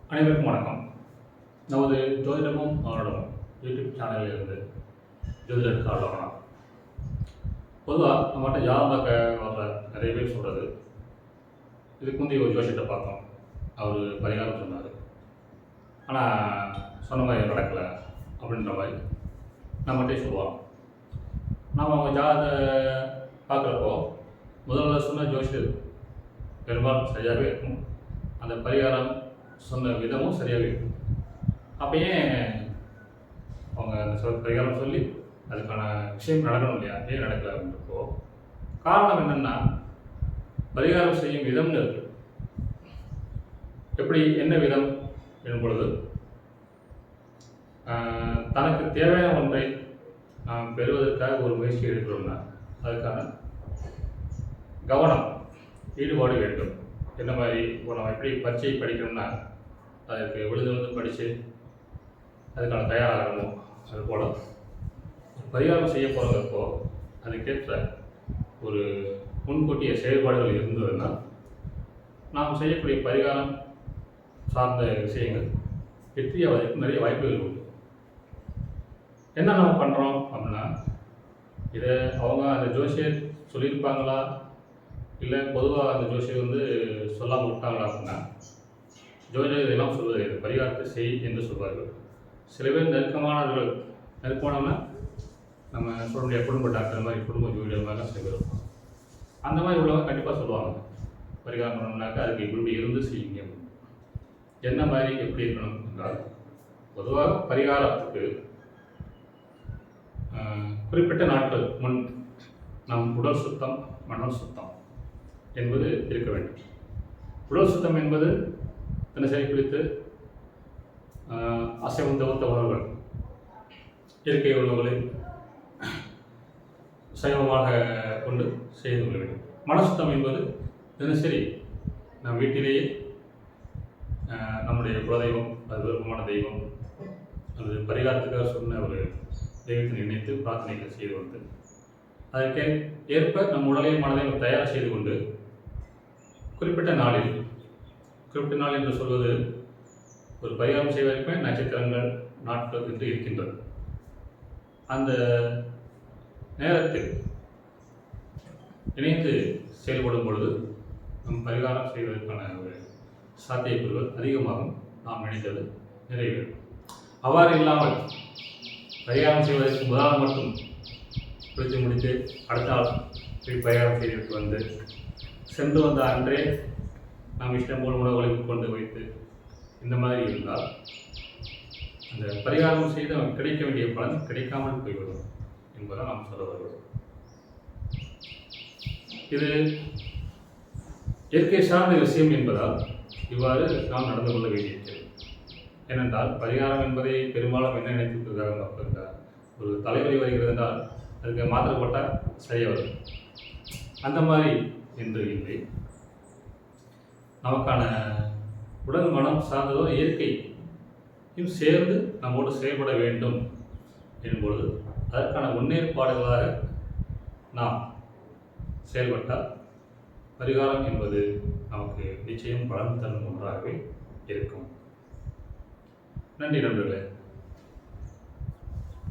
அனைவருக்கும் வணக்கம். நமது ஜோதிடமும் மானுடமும் யூடியூப் சேனலில் இருந்து ஜோதிடர் காலவனா. பொதுவாக நம்மகிட்ட ஜாதகம் பார்க்க வர நிறைய பேர் சொல்கிறது, இதுக்கு முந்தைய ஒரு ஜோசியத்தை பார்த்தோம், அவர் பரிகாரம் சொன்னார், ஆனால் சொன்ன மாதிரி நடக்கலை அப்படின்ற மாதிரி நம்மகிட்டே சொல்லுவாங்க. நம்ம அவங்க ஜாதகத்தை பார்க்குறப்போ முதல்ல சொன்ன ஜோசியர் பெரும்பாலும் சரியாகவே இருக்கும், அந்த பரிகாரம் சொன்ன விதமும் சரியாகவே இருக்கும். அப்போ ஏன் அவங்க அந்த பரிகாரம் சொல்லி அதுக்கான விஷயம் நடக்கணும் இல்லையா, ஏன் நடக்கலை அப்படின்றப்போ காரணம் என்னென்னா, பரிகாரம் செய்யும் விதம்னு இருக்கு. எப்படி என்ன விதம் என்னும் பொழுது, தனக்கு தேவையான ஒன்றை நாம் பெறுவதற்காக ஒரு முயற்சி எடுக்கிறோம்னா அதுக்கான கவனம் ஈடுபாடு வேண்டும். என்ன மாதிரி இப்போ நம்ம எப்படி பரீட்சை படிக்கணும்னா அதுக்கு விழுந்து படித்து அதுக்கான தயாராகணும், அதுபோல் பரிகாரம் செய்ய போகிறப்போ அதுக்கேற்ற ஒரு முன்கூட்டிய செயல்பாடுகள் இருந்ததுன்னா நாம் செய்யக்கூடிய பரிகாரம் சார்ந்த விஷயங்கள் வெற்றியாவதற்கு நிறைய வாய்ப்புகள் உண்டு. என்ன நம்ம பண்ணுறோம் அப்படின்னா, இதை அவங்க அந்த ஜோசியர் சொல்லியிருப்பாங்களா இல்லை பொதுவாக அந்த ஜோசியர் சொல்லாமல் விட்டாங்களா அப்படின்னா, ஜோதிடர் இதெல்லாம் சொல்வது பரிகாரத்தை செய் என்று சொல்வார்கள். சில பேர் நெருக்கமானவன்னா நம்ம சொல்ல முடியாது, குடும்ப டாக்டர் மாதிரி குடும்ப ஜோதிடர் மாதிரிலாம் சில பேர் இருப்பாங்க. அந்த மாதிரி உள்ளவங்க கண்டிப்பாக சொல்லுவாங்க, பரிகாரம் பண்ணணும்னாக்கா அதுக்கு இப்படி இருந்து செய்யுங்க அப்படின்னு. என்ன மாதிரி எப்படி இருக்கணும் என்றால், பொதுவாக பரிகாரத்துக்கு குறிப்பிட்ட நாட்கள் முன் நம் உடல் சுத்தம் மனம் சுத்தம் என்பது இருக்க வேண்டும். உடல் சுத்தம் என்பது தினசரி குளித்து அசைவம் தவிர்த்த உணவுகள், இயற்கை உணவுகளை சைவமாக கொண்டு செய்து கொள்ள வேண்டும். மனசுத்தம் என்பது தினசரி நம் வீட்டிலேயே நம்முடைய குலதெய்வம், அது விருப்பமான தெய்வம் அல்லது பரிகாரத்துக்காக சொன்ன ஒரு தெய்வத்தை நினைத்து பிரார்த்தனைகள் செய்து கொண்டு அதற்கு ஏற்ப நம் உடலையும் மனதையும் தயார் செய்து கொண்டு குறிப்பிட்ட நாள் என்று சொல்வது ஒரு பரிகாரம் செய்வதற்குமே நட்சத்திரங்கள் நாட்கள் என்று இருக்கின்றது. அந்த நேரத்தில் இணைந்து செயல்படும் பொழுது நம் பரிகாரம் செய்வதற்கான ஒரு சாத்தியக்கூறுகள் அதிகமாகும், நாம் நினைத்தது நிறைவேறும். அவ்வாறு இல்லாமல் பரிகாரம் செய்வதற்கு முதல் மட்டும் குளித்து முடித்து அடுத்த நாள் போய் பரிகாரம் செய்துவிட்டு வந்து சென்று வந்த அன்றே நாம் இஷ்டம் போல் உணவுகளை கொண்டு வைத்து இந்த மாதிரி இருந்தால் அந்த பரிகாரம் செய்து கிடைக்க வேண்டிய பலன் கிடைக்காமல் போய்விடும் என்பதை நாம் சொல்ல வருவோம். இது இயற்கை சார்ந்த விஷயம் என்பதால் இவ்வாறு நாம் நடந்து கொள்ள வேண்டியிருக்கிறது. ஏனென்றால் பரிகாரம் என்பதை பெரும்பாலும் என்ன நினைத்திருக்கிறார்கள் மக்கள், ஒரு தலைவலி வருகிறது என்றால் அதுக்கு மாத்திரை போட்டால் சரியாக வரும், அந்த மாதிரி என்று இல்லை. நமக்கான உடல் மனம் சார்ந்ததோ இயற்கையும் சேர்ந்து நம்மோடு செயல்பட வேண்டும் என்பொழுது அதற்கான முன்னேற்பாடுகளாக நாம் செயல்பட்டால் பரிகாரம் என்பது நமக்கு நிச்சயம் பலன் தரும் ஒன்றாகவே இருக்கும். நன்றி நண்பர்களே.